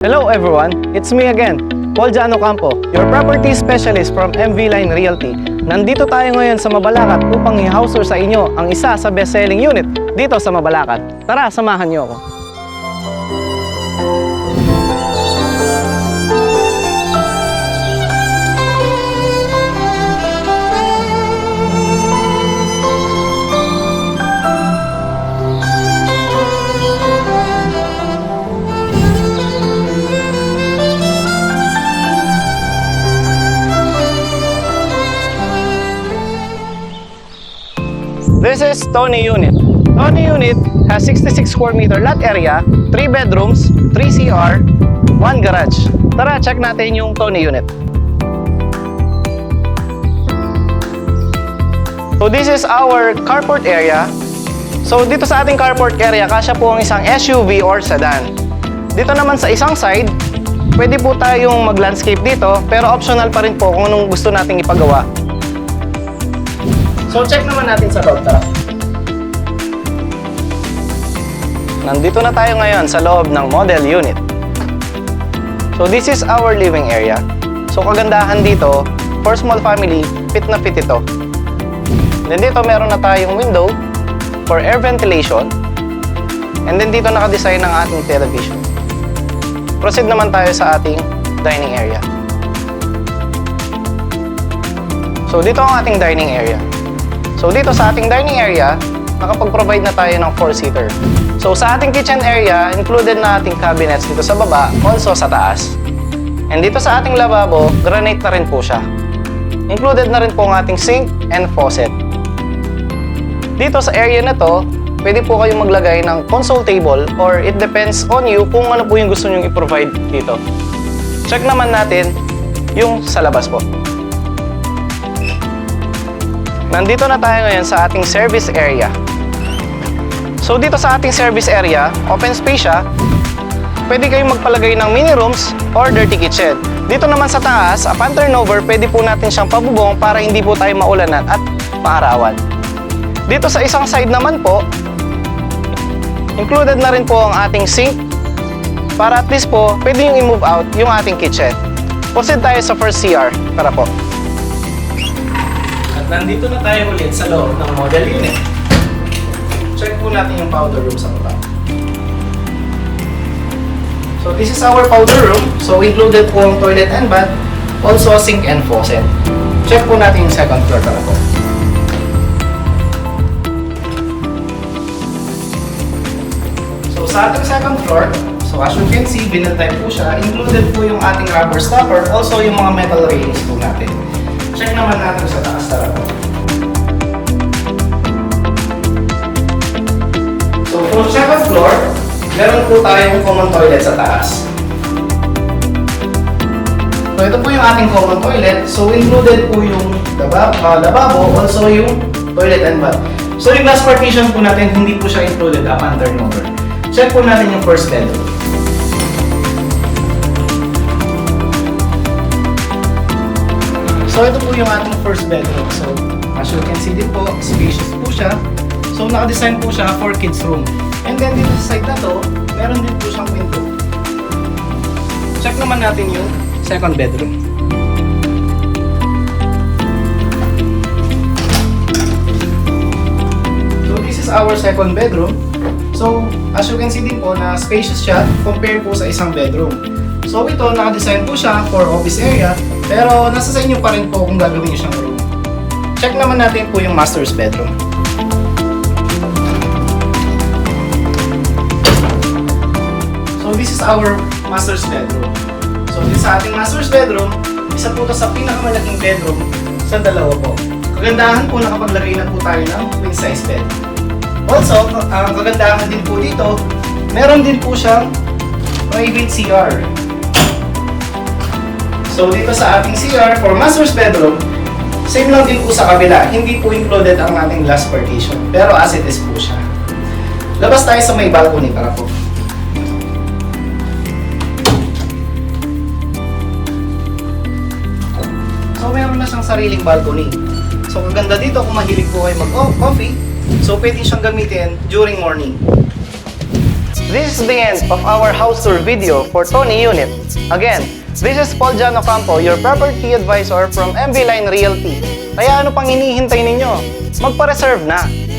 Hello everyone, it's me again, Paul Jano Campo, your property specialist from MV Line Realty. Nandito tayo ngayon sa Mabalacat upang i-house sa inyo ang isa sa best-selling unit dito sa Mabalacat. Tara, samahan niyo ako. This is Tony Unit. Tony Unit has 66 square meter lot area, 3 bedrooms, 3 CR, 1 garage. Tara, check natin yung Tony Unit. So this is our carport area. So dito sa ating carport area, kasya po ang isang SUV or sedan. Dito naman sa isang side, pwede po tayong mag-landscape dito, pero optional pa rin po kung anong gusto nating ipagawa. So check naman natin sa loob, tara. Nandito na tayo ngayon sa loob ng model unit. So this is our living area. So kagandahan dito, for small family, fit na fit ito. Then dito meron na tayong window for air ventilation. And then dito naka-design ng ating television. Proceed naman tayo sa ating dining area. So dito ang ating dining area. So dito sa ating dining area, nakapag-provide na tayo ng 4-seater. So sa ating kitchen area, included na ating cabinets dito sa baba, also sa taas. And dito sa ating lababo, granite na rin po siya. Included na rin po ang ating sink and faucet. Dito sa area na to, pwede po kayong maglagay ng console table or it depends on you kung ano po yung gusto nyo i-provide dito. Check naman natin yung sa labas po. Nandito na tayo ngayon sa ating service area. So dito sa ating service area, open space siya. Pwede kayong magpalagay ng mini rooms or dirty kitchen. Dito naman sa taas, upon turnover, pwede po natin siyang pabubong para hindi po tayo maulanan at maarawan. Dito sa isang side naman po, included na rin po ang ating sink para at least po, pwede yung i-move out yung ating kitchen. Proceed tayo sa first CR. Tara po. Nandito na tayo ulit sa loob ng model unit. Check po natin yung powder room sa baba. So this is our powder room. So included po ang toilet and bath, also sink and faucet. Check po natin yung second floor tara po. So sa ating second floor, so as you can see, vinyl type po siya. Included po yung ating rubber stopper, also yung mga metal railings po natin. Check naman natin sa taas tara po. So for second floor, meron po tayong common toilet sa taas. So ito po yung ating common toilet. So included po yung lababo, also yung toilet and bath. So yung glass partition po natin, hindi po siya included upon turnover. Check po natin yung first bedroom. So ito po yung ating first bedroom. So as you can see din po, spacious po siya. So naka-design po siya for kids room. And then dito sa side na to, meron din po siyang window. Check naman natin yung second bedroom. So this is our second bedroom. So as you can see din po na spacious siya compared po sa isang bedroom. So ito, naka-design po siya for office area, pero nasa sa inyo pa rin po kung gagawin nyo siyang room. Check naman natin po yung master's bedroom. So this is our master's bedroom. So this sa ating master's bedroom, isa po ito sa pinakamalaking bedroom sa dalawa po. Kagandahan po nakapaglagay na po tayo ng queen size bed. Also, ang kagandahan din po dito, meron din po siyang private CR. So dito sa ating CR for master's bedroom, same lang din po sa kabila. Hindi po included ang ating glass partition. Pero as it is po siya. Labas tayo sa may balcony para po. So meron na siyang sariling balcony. So kaganda dito kung mahilig po kayo mag-coffee, so pwede siyang gamitin during morning. This is the end of our house tour video for Tony Unit. Again, this is Paul Jan Ocampo, your property advisor from MV Line Realty. Kaya ano pang hinihintay ninyo? Magpa-reserve na!